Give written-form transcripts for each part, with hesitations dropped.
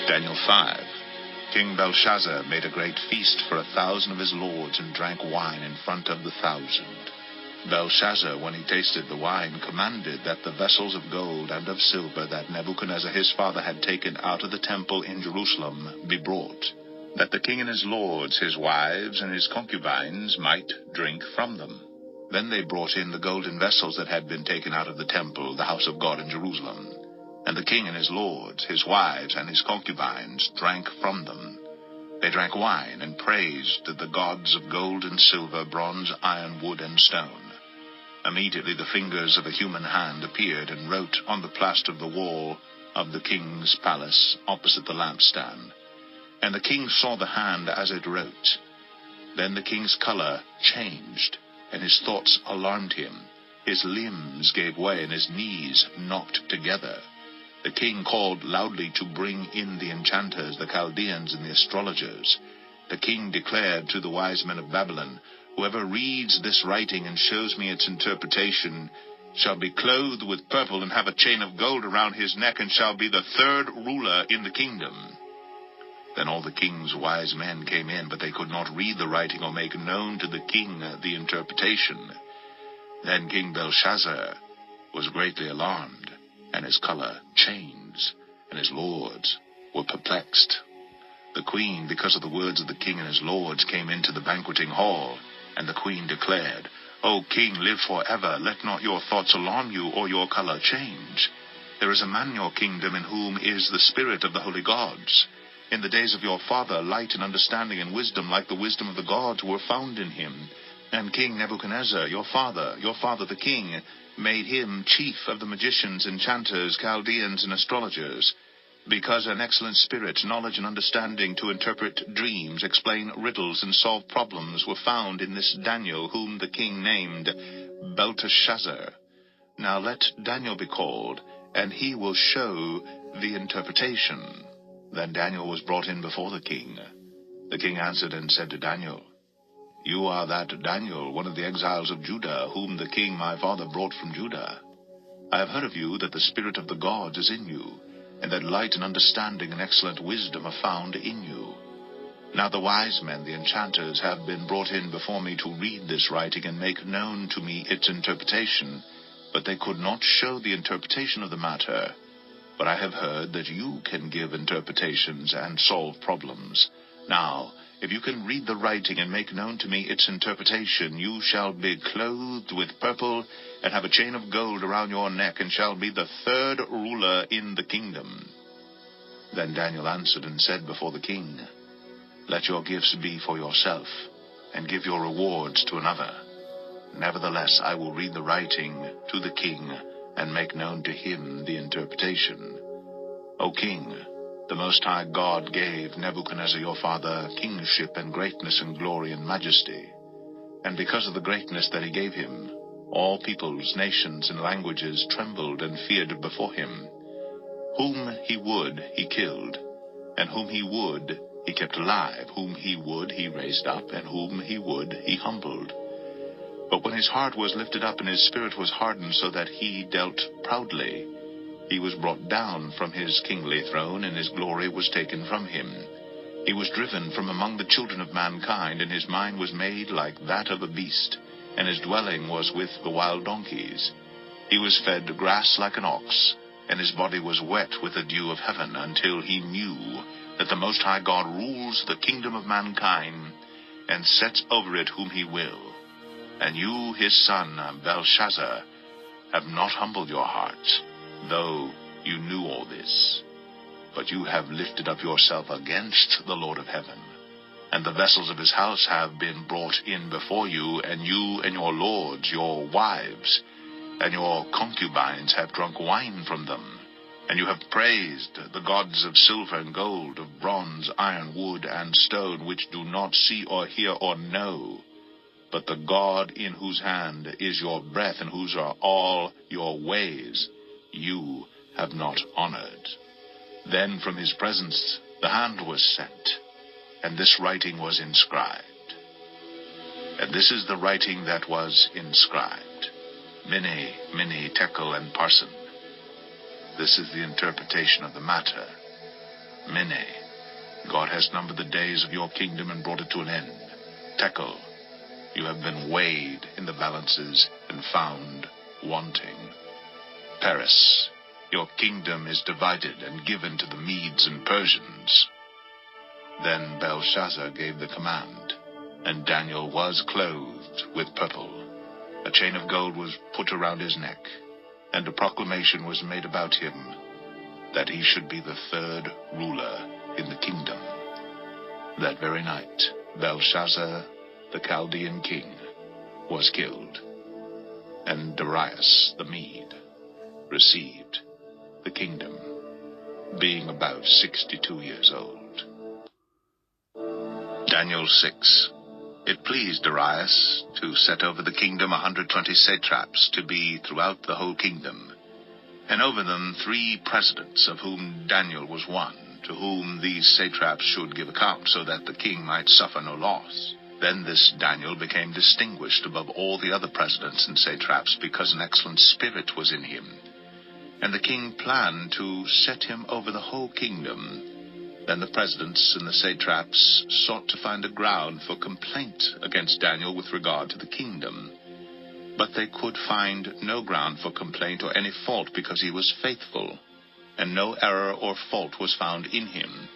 Daniel 5. King Belshazzar made a great feast for 1,000 of his lords, and drank wine in front of the 1,000. Belshazzar, when he tasted the wine, commanded that the vessels of gold and of silver that Nebuchadnezzar his father had taken out of the temple in Jerusalem be brought, that the king and his lords, his wives, and his concubines might drink from them. Then they brought in the golden vessels that had been taken out of the temple, the house of God in Jerusalem. And the king and his lords, his wives, and his concubines drank from them. They drank wine and praised the gods of gold and silver, bronze, iron, wood, and stone. Immediately the fingers of a human hand appeared and wrote on the plaster of the wall of the king's palace opposite the lampstand. And the king saw the hand as it wrote. Then the king's color changed, and his thoughts alarmed him. His limbs gave way, and his knees knocked together. The king called loudly to bring in the enchanters, the Chaldeans, and the astrologers. The king declared to the wise men of Babylon, "Whoever reads this writing and shows me its interpretation shall be clothed with purple and have a chain of gold around his neck, and shall be the third ruler in the kingdom." Then all the king's wise men came in, but they could not read the writing or make known to the king the interpretation. Then King Belshazzar was greatly alarmed, and his color changed, and his lords were perplexed. The queen, because of the words of the king and his lords, came into the banqueting hall, and the queen declared, "O king, live forever. Let not your thoughts alarm you, or your color change. There is a man in your kingdom in whom is the spirit of the holy gods. In the days of your father, light and understanding and wisdom, like the wisdom of the gods, were found in him. And King Nebuchadnezzar, your father the king, made him chief of the magicians, enchanters, Chaldeans, and astrologers, because an excellent spirit, knowledge, and understanding to interpret dreams, explain riddles, and solve problems were found in this Daniel, whom the king named Belteshazzar. Now let Daniel be called, and he will show the interpretation." Then Daniel was brought in before the king. The king answered and said to Daniel, "You are that Daniel, one of the exiles of Judah, whom the king my father brought from Judah. I have heard of you that the spirit of the gods is in you, and that light and understanding and excellent wisdom are found in you. Now the wise men, the enchanters, have been brought in before me to read this writing and make known to me its interpretation, but they could not show the interpretation of the matter. But I have heard that you can give interpretations and solve problems. Now, if you can read the writing and make known to me its interpretation, you shall be clothed with purple and have a chain of gold around your neck, and shall be the third ruler in the kingdom." Then Daniel answered and said before the king, "Let your gifts be for yourself, and give your rewards to another. Nevertheless, I will read the writing to the king and make known to him the interpretation. O king, the Most High God gave Nebuchadnezzar your father kingship and greatness and glory and majesty. And because of the greatness that he gave him, all peoples, nations, and languages trembled and feared before him. Whom he would, he killed, and whom he would, he kept alive. Whom he would, he raised up, and whom he would, he humbled. But when his heart was lifted up and his spirit was hardened so that he dealt proudly, he was brought down from his kingly throne, and his glory was taken from him. He was driven from among the children of mankind, and his mind was made like that of a beast, and his dwelling was with the wild donkeys. He was fed grass like an ox, and his body was wet with the dew of heaven, until he knew that the Most High God rules the kingdom of mankind, and sets over it whom he will. And you, his son, Belshazzar, have not humbled your hearts, though you knew all this. But you have lifted up yourself against the Lord of heaven, and the vessels of his house have been brought in before you, and you and your lords, your wives, and your concubines have drunk wine from them. And you have praised the gods of silver and gold, of bronze, iron, wood, and stone, which do not see or hear or know. But the God in whose hand is your breath, and whose are all your ways, you have not honored. Then from his presence the hand was sent, and this writing was inscribed. And this is the writing that was inscribed: Mene, Mene, Tekel, and Parsin. This is the interpretation of the matter. Mene, God has numbered the days of your kingdom and brought it to an end. Tekel, you have been weighed in the balances and found wanting. Peres, your kingdom is divided and given to the Medes and Persians. Then Belshazzar gave the command, and Daniel was clothed with purple. A chain of gold was put around his neck, and a proclamation was made about him that he should be the third ruler in the kingdom. That very night, Belshazzar, the Chaldean king, was killed, and Darius the Mede received the kingdom, being about 62 years old. Daniel 6. It pleased Darius to set over the kingdom 120 satraps to be throughout the whole kingdom, and over them 3 presidents, of whom Daniel was one, to whom these satraps should give account, so that the king might suffer no loss. Then this Daniel became distinguished above all the other presidents and satraps, because an excellent spirit was in him. And the king planned to set him over the whole kingdom. Then the presidents and the satraps sought to find a ground for complaint against Daniel with regard to the kingdom. But they could find no ground for complaint or any fault, because he was faithful, and no error or fault was found in him.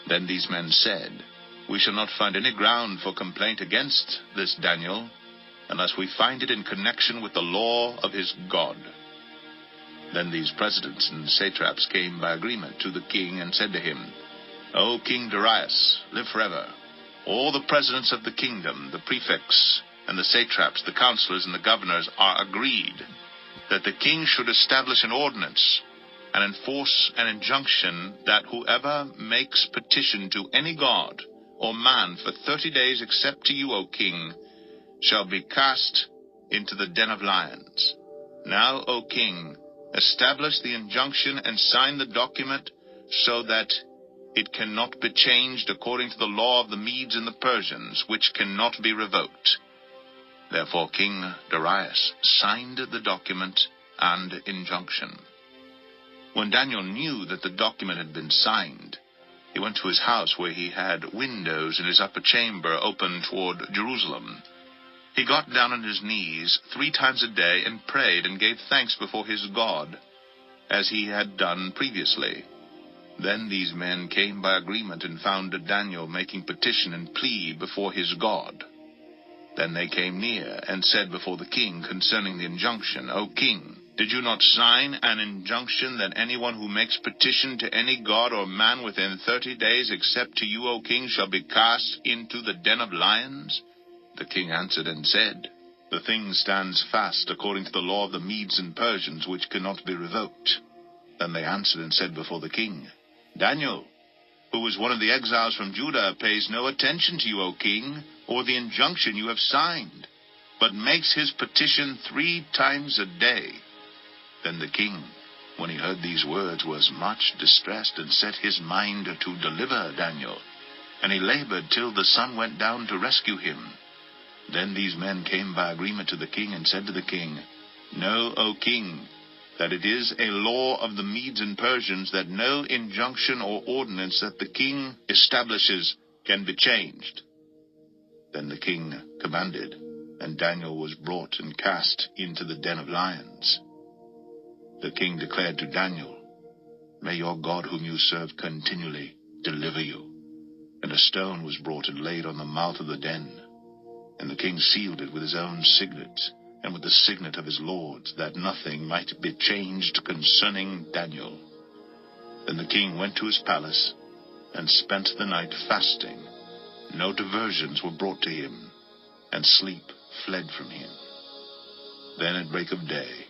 Then these men said, "We shall not find any ground for complaint against this Daniel, unless we find it in connection with the law of his God." Then these presidents and satraps came by agreement to the king and said to him, "O King Darius, live forever. All the presidents of the kingdom, the prefects, and the satraps, the counselors, and the governors are agreed that the king should establish an ordinance and enforce an injunction that whoever makes petition to any god or man for 30 days except to you, O king, shall be cast into the den of lions. Now, O king, establish the injunction and sign the document so that it cannot be changed according to the law of the Medes and the Persians, which cannot be revoked." Therefore King Darius signed the document and injunction. When Daniel knew that the document had been signed, he went to his house, where he had windows in his upper chamber open toward Jerusalem. He got down on his knees 3 times a day and prayed and gave thanks before his God, as he had done previously. Then these men came by agreement and found Daniel making petition and plea before his God. Then they came near and said before the king concerning the injunction, "O king, did you not sign an injunction that anyone who makes petition to any god or man within 30 days except to you, O king, shall be cast into the den of lions?" The king answered and said, "The thing stands fast according to the law of the Medes and Persians, which cannot be revoked." Then they answered and said before the king, "Daniel, who is one of the exiles from Judah, pays no attention to you, O king, or the injunction you have signed, but makes his petition 3 times a day." Then the king, when he heard these words, was much distressed, and set his mind to deliver Daniel. And he labored till the sun went down to rescue him. Then these men came by agreement to the king and said to the king, "Know, O king, that it is a law of the Medes and Persians that no injunction or ordinance that the king establishes can be changed." Then the king commanded, and Daniel was brought and cast into the den of lions. The king declared to Daniel, "May your God whom you serve continually deliver you." And a stone was brought and laid on the mouth of the den. And the king sealed it with his own signet, and with the signet of his lords, that nothing might be changed concerning Daniel. Then the king went to his palace, and spent the night fasting. No diversions were brought to him, and sleep fled from him. Then at break of day,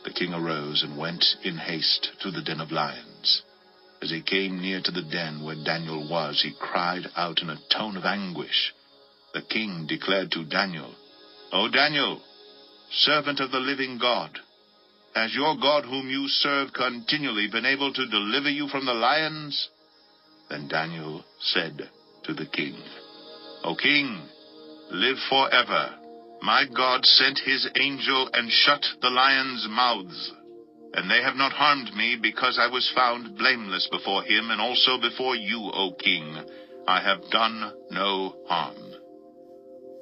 the king arose and went in haste to the den of lions. As he came near to the den where Daniel was, he cried out in a tone of anguish. The king declared to Daniel, "O Daniel, servant of the living God, has your God whom you serve continually been able to deliver you from the lions?" Then Daniel said to the king, "O king, live forever. My God sent his angel and shut the lions' mouths." And they have not harmed me, because I was found blameless before him, and also before you, O king. I have done no harm.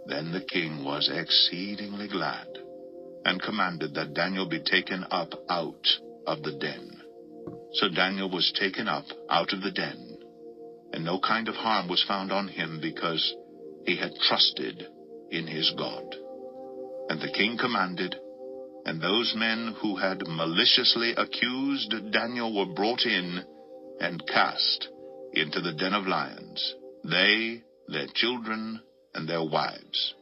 Then the king was exceedingly glad, and commanded that Daniel be taken up out of the den. So Daniel was taken up out of the den, and no kind of harm was found on him, because he had trusted in his God. And the king commanded, and those men who had maliciously accused Daniel were brought in and cast into the den of lions, they, their children, and their wives.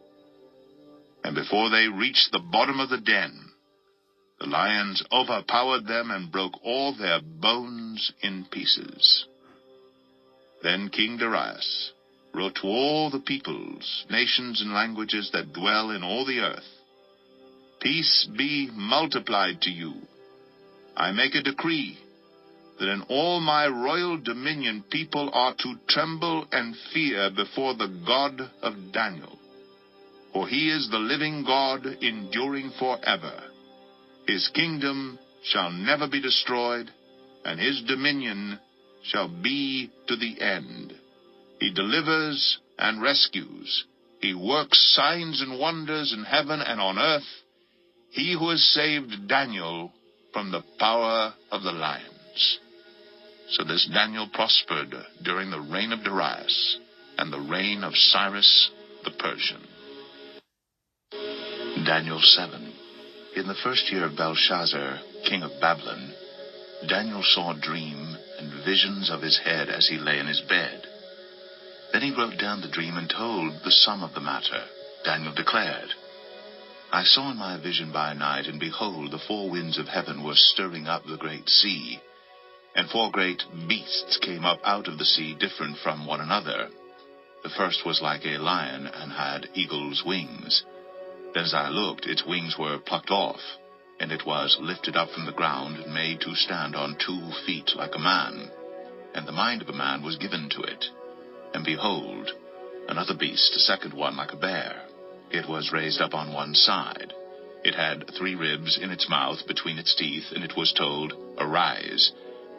And before they reached the bottom of the den, the lions overpowered them and broke all their bones in pieces. Then King Darius wrote to all the peoples, nations, and languages that dwell in all the earth, Peace be multiplied to you. I make a decree that in all my royal dominion people are to tremble and fear before the God of Daniel. For he is the living God, enduring forever. His kingdom shall never be destroyed, and his dominion shall be to the end. He delivers and rescues. He works signs and wonders in heaven and on earth. He who has saved Daniel from the power of the lions. So this Daniel prospered during the reign of Darius and the reign of Cyrus the Persian. Daniel 7. In the first year of Belshazzar, king of Babylon, Daniel saw a dream and visions of his head as he lay in his bed. Then he wrote down the dream and told the sum of the matter. Daniel declared, I saw in my vision by night, and behold, the four winds of heaven were stirring up the great sea, and four great beasts came up out of the sea, different from one another. The first was like a lion, and had eagle's wings. Then as I looked, its wings were plucked off, and it was lifted up from the ground, and made to stand on 2 feet like a man. And the mind of a man was given to it. And behold, another beast, a second one like a bear. It was raised up on one side. It had 3 ribs in its mouth between its teeth, and it was told, Arise,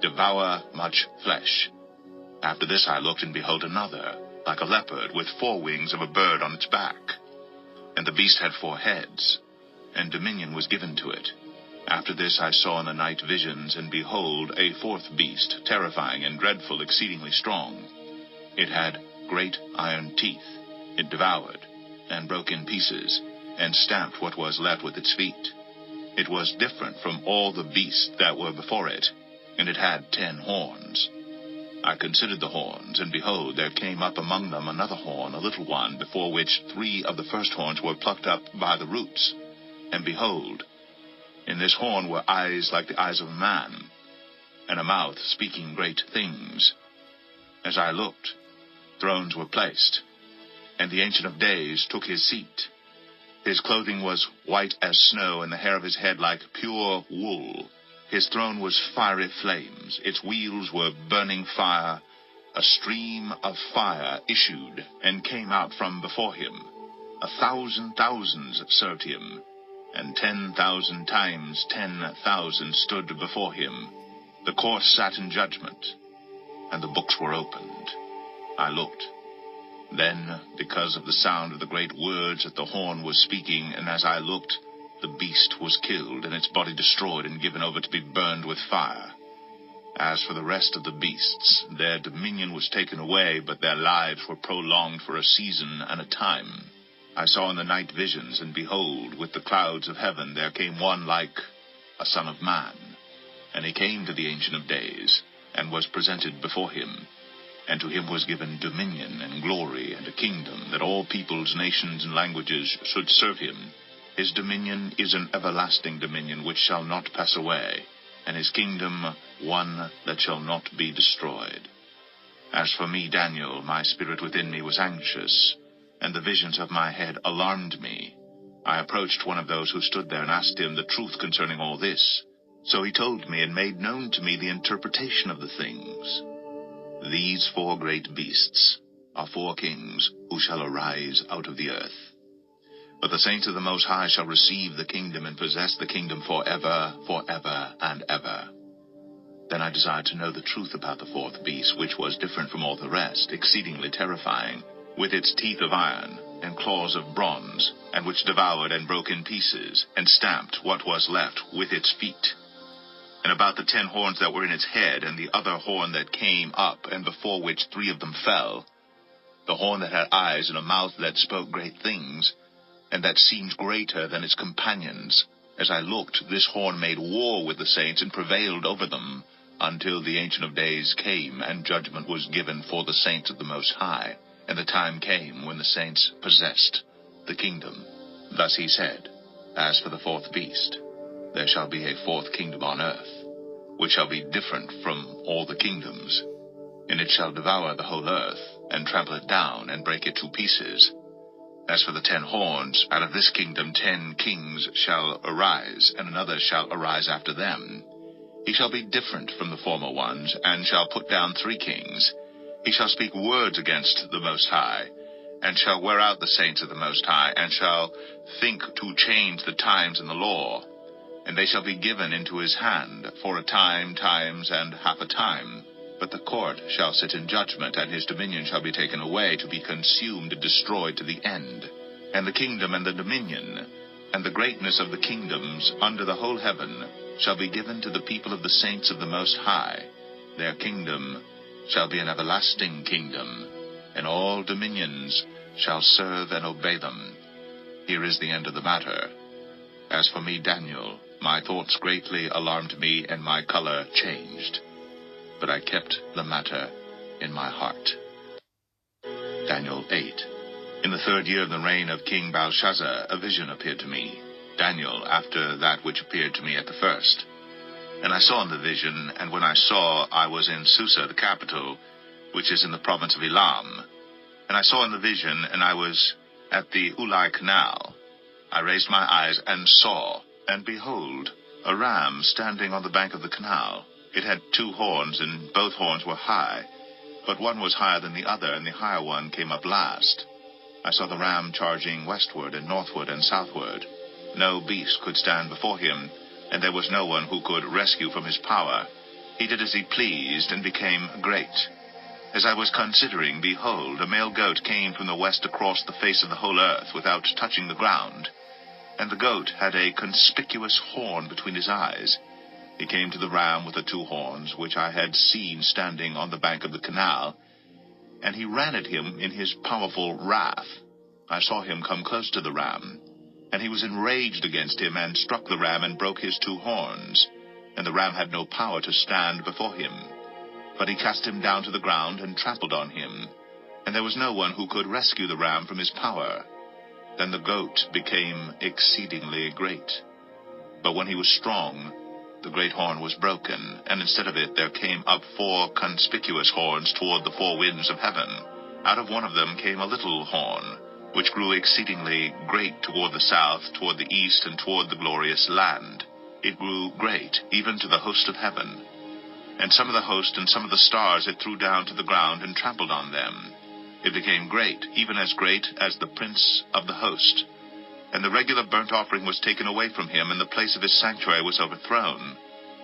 devour much flesh. After this I looked, and behold another, like a leopard, with 4 wings of a bird on its back. And the beast had 4 heads, and dominion was given to it. After this I saw in the night visions, and behold, a 4th beast, terrifying and dreadful, exceedingly strong. It had great iron teeth. It devoured, and broke in pieces, and stamped what was left with its feet. It was different from all the beasts that were before it, and it had 10 horns. I considered the horns, and behold, there came up among them another horn, a little one, before which 3 of the first horns were plucked up by the roots. And behold, in this horn were eyes like the eyes of a man, and a mouth speaking great things. As I looked, thrones were placed, and the Ancient of Days took his seat. His clothing was white as snow, and the hair of his head like pure wool. His throne was fiery flames. Its wheels were burning fire. A stream of fire issued and came out from before him. 1,000 thousands served him, and 10,000 times 10,000 stood before him. The court sat in judgment, and the books were opened. I looked. Then, because of the sound of the great words that the horn was speaking, and as I looked, the beast was killed, and its body destroyed and given over to be burned with fire. As for the rest of the beasts, their dominion was taken away, but their lives were prolonged for a season and a time. I saw in the night visions, and behold, with the clouds of heaven there came one like a son of man. And he came to the Ancient of Days, and was presented before him. And to him was given dominion and glory and a kingdom, that all peoples, nations, and languages should serve him. His dominion is an everlasting dominion which shall not pass away, and his kingdom one that shall not be destroyed. As for me, Daniel, my spirit within me was anxious, and the visions of my head alarmed me. I approached one of those who stood there and asked him the truth concerning all this. So he told me and made known to me the interpretation of the things. These 4 great beasts are 4 kings who shall arise out of the earth. But the saints of the Most High shall receive the kingdom and possess the kingdom forever, forever, and ever. Then I desired to know the truth about the fourth beast, which was different from all the rest, exceedingly terrifying, with its teeth of iron and claws of bronze, and which devoured and broke in pieces, and stamped what was left with its feet. And about the 10 horns that were in its head, and the other horn that came up, and before which 3 of them fell, the horn that had eyes and a mouth that spoke great things, and that seemed greater than its companions. As I looked, this horn made war with the saints, and prevailed over them, until the Ancient of Days came, and judgment was given for the saints of the Most High. And the time came when the saints possessed the kingdom. Thus he said, As for the fourth beast, there shall be a fourth kingdom on earth, which shall be different from all the kingdoms. And it shall devour the whole earth, and trample it down, and break it to pieces. As for the 10 horns, out of this kingdom 10 kings shall arise, and another shall arise after them. He shall be different from the former ones, and shall put down 3 kings. He shall speak words against the Most High, and shall wear out the saints of the Most High, and shall think to change the times and the law. And they shall be given into his hand for a time, times, and half a time. But the court shall sit in judgment, and his dominion shall be taken away, to be consumed and destroyed to the end. And the kingdom and the dominion, and the greatness of the kingdoms under the whole heaven, shall be given to the people of the saints of the Most High. Their kingdom shall be an everlasting kingdom, and all dominions shall serve and obey them. Here is the end of the matter. As for me, Daniel, my thoughts greatly alarmed me, and my color changed. But I kept the matter in my heart. Daniel 8. In the 3rd year of the reign of King Belshazzar, a vision appeared to me, Daniel, after that which appeared to me at the first. And I saw in the vision, and when I saw, I was in Susa, the capital, which is in the province of Elam. And I saw in the vision, and I was at the Ulai Canal. I raised my eyes and saw, and behold, a ram standing on the bank of the canal. It had 2 horns, and both horns were high, but one was higher than the other, and the higher one came up last. I saw the ram charging westward and northward and southward. No beast could stand before him, and there was no one who could rescue from his power. He did as he pleased, and became great. As I was considering, behold, a male goat came from the west across the face of the whole earth without touching the ground. And the goat had a conspicuous horn between his eyes. He came to the ram with the 2 horns, which I had seen standing on the bank of the canal, and he ran at him in his powerful wrath. I saw him come close to the ram, and he was enraged against him, and struck the ram, and broke his 2 horns. And the ram had no power to stand before him. But he cast him down to the ground, and trampled on him. And there was no one who could rescue the ram from his power. Then the goat became exceedingly great. But when he was strong, the great horn was broken, and instead of it there came up 4 conspicuous horns toward the 4 winds of heaven. Out of one of them came a little horn, which grew exceedingly great toward the south, toward the east, and toward the glorious land. It grew great, even to the host of heaven. And some of the host and some of the stars it threw down to the ground, and trampled on them. It became great, even as great as the prince of the host. And the regular burnt offering was taken away from him, and the place of his sanctuary was overthrown.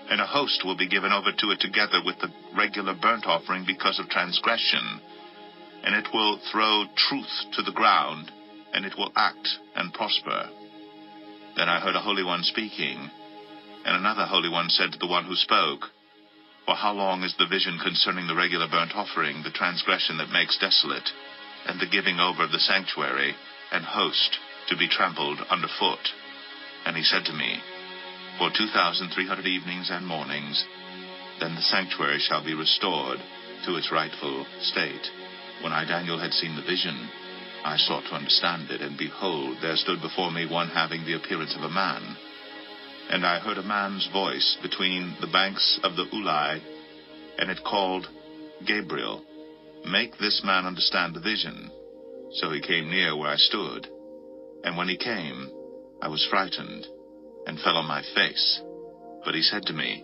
And a host will be given over to it together with the regular burnt offering because of transgression. And it will throw truth to the ground, and it will act and prosper. Then I heard a holy one speaking, and another holy one said to the one who spoke, For how long is the vision concerning the regular burnt offering, the transgression that makes desolate, and the giving over of the sanctuary, and host, to be trampled underfoot? And he said to me, For 2,300 evenings and mornings, then the sanctuary shall be restored to its rightful state. When I, Daniel, had seen the vision, I sought to understand it, and behold, there stood before me one having the appearance of a man. And I heard a man's voice between the banks of the Ulai, and it called, Gabriel, make this man understand the vision. So he came near where I stood. And when he came, I was frightened, and fell on my face. But he said to me,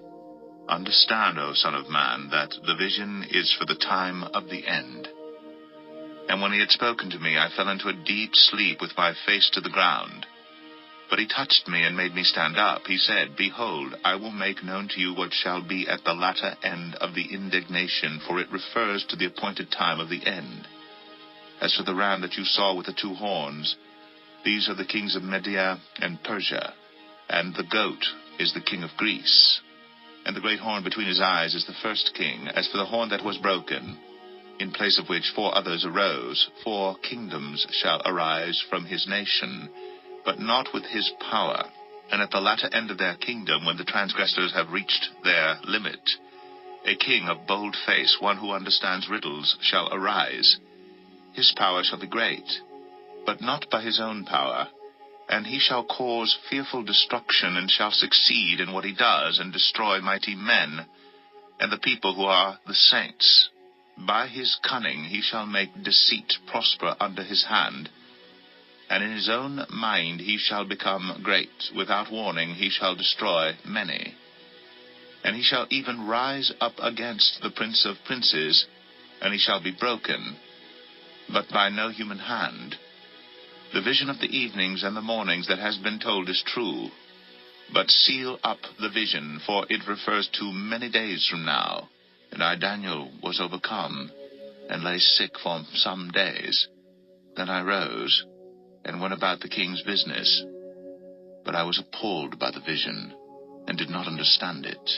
Understand, O Son of Man, that the vision is for the time of the end. And when he had spoken to me, I fell into a deep sleep with my face to the ground. But he touched me and made me stand up. He said, Behold, I will make known to you what shall be at the latter end of the indignation, for it refers to the appointed time of the end. As for the ram that you saw with the 2 horns, these are the kings of Media and Persia, and the goat is the king of Greece. And the great horn between his eyes is the first king. As for the horn that was broken, in place of which 4 others arose, 4 kingdoms shall arise from his nation, but not with his power. And at the latter end of their kingdom, when the transgressors have reached their limit, a king of bold face, one who understands riddles, shall arise. His power shall be great, but not by his own power. And he shall cause fearful destruction, and shall succeed in what he does, and destroy mighty men, and the people who are the saints. By his cunning he shall make deceit prosper under his hand, and in his own mind he shall become great. Without warning he shall destroy many. And he shall even rise up against the prince of princes, and he shall be broken, but by no human hand. The vision of the evenings and the mornings that has been told is true. But seal up the vision, for it refers to many days from now. And I, Daniel, was overcome, and lay sick for some days. Then I rose, and went about the king's business. But I was appalled by the vision, and did not understand it.